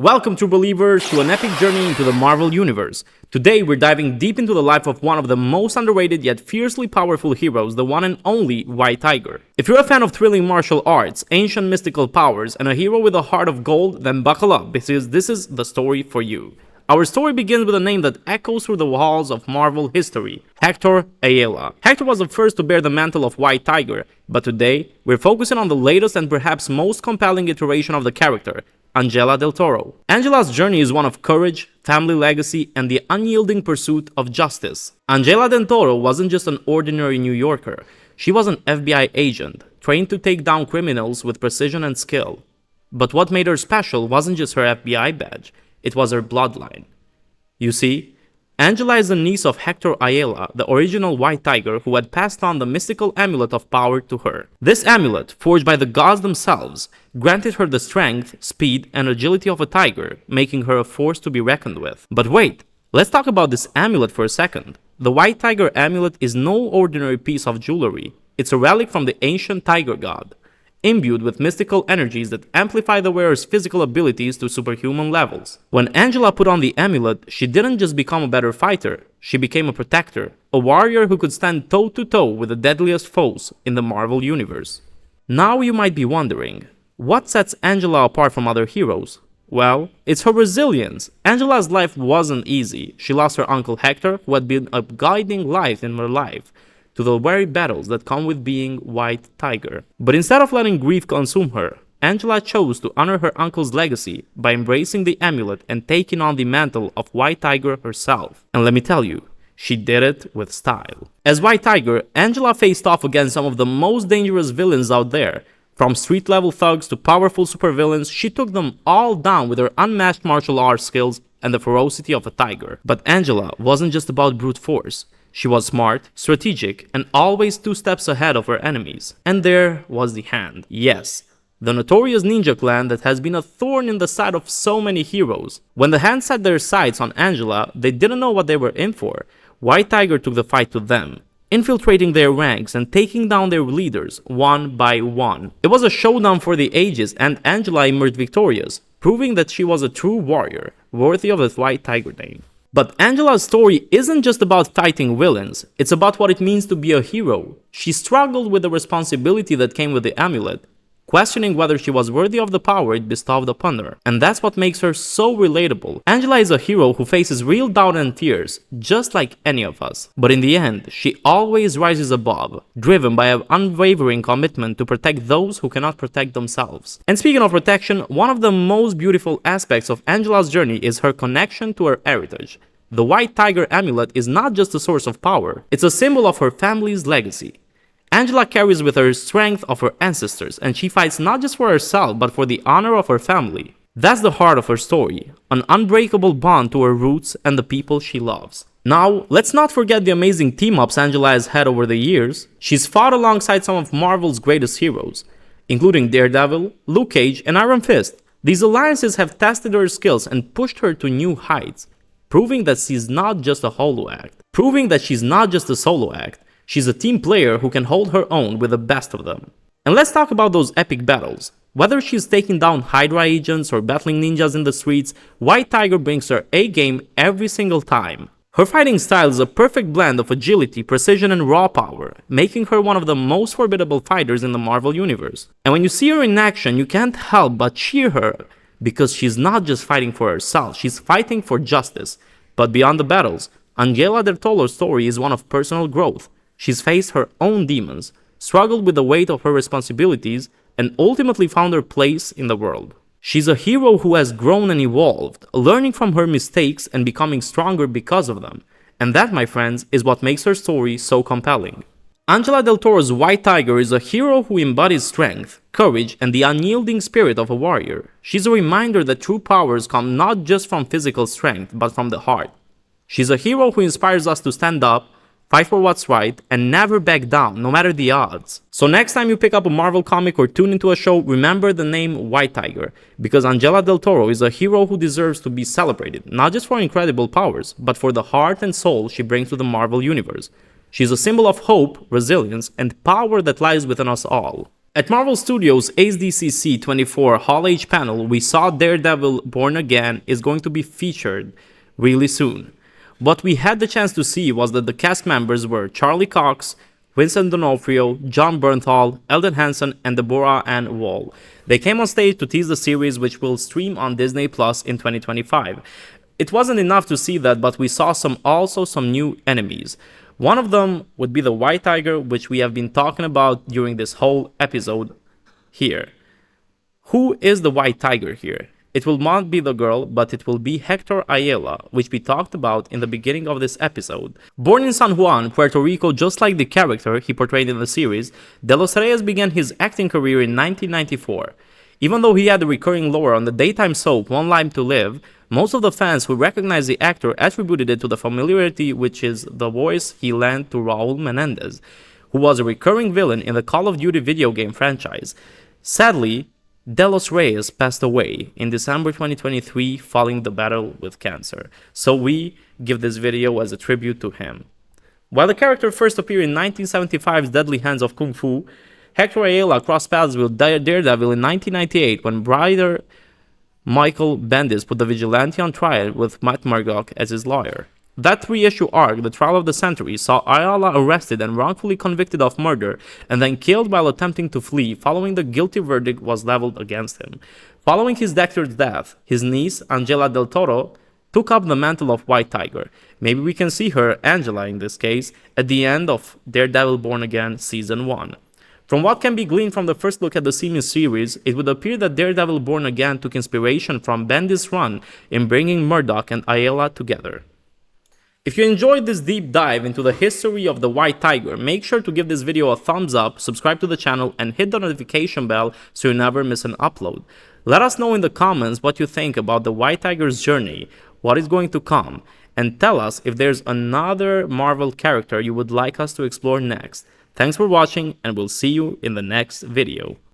Welcome, true believers, to an epic journey into the Marvel Universe. Today, we're diving deep into the life of one of the most underrated yet fiercely powerful heroes, the one and only White Tiger. If you're a fan of thrilling martial arts, ancient mystical powers, and a hero with a heart of gold, then buckle up, because this is the story for you. Our story begins with a name that echoes through the halls of Marvel history, Hector Ayala. Hector was the first to bear the mantle of White Tiger, but today, we're focusing on the latest and perhaps most compelling iteration of the character, Angela Del Toro. Angela's journey is one of courage, family legacy, and the unyielding pursuit of justice. Angela Del Toro wasn't just an ordinary New Yorker. She was an FBI agent, trained to take down criminals with precision and skill. But what made her special wasn't just her FBI badge, it was her bloodline. You see, Angela is the niece of Hector Ayala, the original White Tiger who had passed on the mystical amulet of power to her. This amulet, forged by the gods themselves, granted her the strength, speed, and agility of a tiger, making her a force to be reckoned with. But wait, let's talk about this amulet for a second. The White Tiger amulet is no ordinary piece of jewelry. It's a relic from the ancient tiger god, imbued with mystical energies that amplify the wearer's physical abilities to superhuman levels. When Angela put on the amulet, she didn't just become a better fighter, she became a protector, a warrior who could stand toe-to-toe with the deadliest foes in the Marvel Universe. Now you might be wondering, what sets Angela apart from other heroes? Well, it's her resilience. Angela's life wasn't easy. She lost her uncle Hector, who had been a guiding light in her life, to the very battles that come with being White Tiger. But instead of letting grief consume her, Angela chose to honor her uncle's legacy by embracing the amulet and taking on the mantle of White Tiger herself. And let me tell you, she did it with style. As White Tiger, Angela faced off against some of the most dangerous villains out there. From street-level thugs to powerful supervillains, she took them all down with her unmatched martial arts skills and the ferocity of a tiger. But Angela wasn't just about brute force. She was smart, strategic, and always 2 steps ahead of her enemies. And there was the Hand. Yes, the notorious ninja clan that has been a thorn in the side of so many heroes. When the Hand set their sights on Angela, they didn't know what they were in for. White Tiger took the fight to them, infiltrating their ranks and taking down their leaders one by one. It was a showdown for the ages, and Angela emerged victorious, proving that she was a true warrior, worthy of the White Tiger name. But Angela's story isn't just about fighting villains, it's about what it means to be a hero. She struggled with the responsibility that came with the amulet, questioning whether she was worthy of the power it bestowed upon her. And that's what makes her so relatable. Angela is a hero who faces real doubt and fears, just like any of us. But in the end, she always rises above, driven by an unwavering commitment to protect those who cannot protect themselves. And speaking of protection, one of the most beautiful aspects of Angela's journey is her connection to her heritage. The White Tiger amulet is not just a source of power, it's a symbol of her family's legacy. Angela carries with her strength of her ancestors, and she fights not just for herself, but for the honor of her family. That's the heart of her story, an unbreakable bond to her roots and the people she loves. Now, let's not forget the amazing team-ups Angela has had over the years. She's fought alongside some of Marvel's greatest heroes, including Daredevil, Luke Cage, and Iron Fist. These alliances have tested her skills and pushed her to new heights, proving that she's not just a solo act. She's a team player who can hold her own with the best of them. And let's talk about those epic battles. Whether she's taking down Hydra agents or battling ninjas in the streets, White Tiger brings her A-game every single time. Her fighting style is a perfect blend of agility, precision, and raw power, making her one of the most formidable fighters in the Marvel Universe. And when you see her in action, you can't help but cheer her, because she's not just fighting for herself, she's fighting for justice. But beyond the battles, Angela Del Toro's story is one of personal growth. She's faced her own demons, struggled with the weight of her responsibilities, and ultimately found her place in the world. She's a hero who has grown and evolved, learning from her mistakes and becoming stronger because of them. And that, my friends, is what makes her story so compelling. Angela Del Toro's White Tiger is a hero who embodies strength, courage, and the unyielding spirit of a warrior. She's a reminder that true powers come not just from physical strength, but from the heart. She's a hero who inspires us to stand up, fight for what's right, and never back down, no matter the odds. So next time you pick up a Marvel comic or tune into a show, remember the name White Tiger, because Angela Del Toro is a hero who deserves to be celebrated, not just for incredible powers, but for the heart and soul she brings to the Marvel Universe. She's a symbol of hope, resilience, and power that lies within us all. At Marvel Studios' ACDC 24 Hall H panel, we saw Daredevil Born Again is going to be featured really soon. What we had the chance to see was that the cast members were Charlie Cox, Vincent D'Onofrio, John Bernthal, Eldon Hansen, and Deborah Ann Wall. They came on stage to tease the series, which will stream on Disney Plus in 2025. It wasn't enough to see that, but we saw also some new enemies. One of them would be the White Tiger, which we have been talking about during this whole episode here. Who is the White Tiger here? It will not be the girl, but it will be Hector Ayala, which we talked about in the beginning of this episode. Born in San Juan, Puerto Rico, just like the character he portrayed in the series, De Los Reyes began his acting career in 1994. Even though he had a recurring role on the daytime soap One Life to Live, most of the fans who recognized the actor attributed it to the familiarity which is the voice he lent to Raul Menendez, who was a recurring villain in the Call of Duty video game franchise. Sadly, De Los Reyes passed away in December 2023 following the battle with cancer, so we give this video as a tribute to him. While the character first appeared in 1975's Deadly Hands of Kung Fu, Hector Ayala crossed paths with Daredevil in 1998 when writer Michael Bendis put the vigilante on trial with Matt Murdock as his lawyer. That 3-issue arc, The Trial of the Century, saw Ayala arrested and wrongfully convicted of murder and then killed while attempting to flee following the guilty verdict was leveled against him. Following his doctor's death, his niece, Angela Del Toro, took up the mantle of White Tiger. Maybe we can see her, Angela in this case, at the end of Daredevil Born Again Season 1. From what can be gleaned from the first look at the series, it would appear that Daredevil Born Again took inspiration from Bendis' run in bringing Murdock and Ayala together. If you enjoyed this deep dive into the history of the White Tiger, make sure to give this video a thumbs up, subscribe to the channel, and hit the notification bell so you never miss an upload. Let us know in the comments what you think about the White Tiger's journey, what is going to come, and tell us if there's another Marvel character you would like us to explore next. Thanks for watching, and we'll see you in the next video.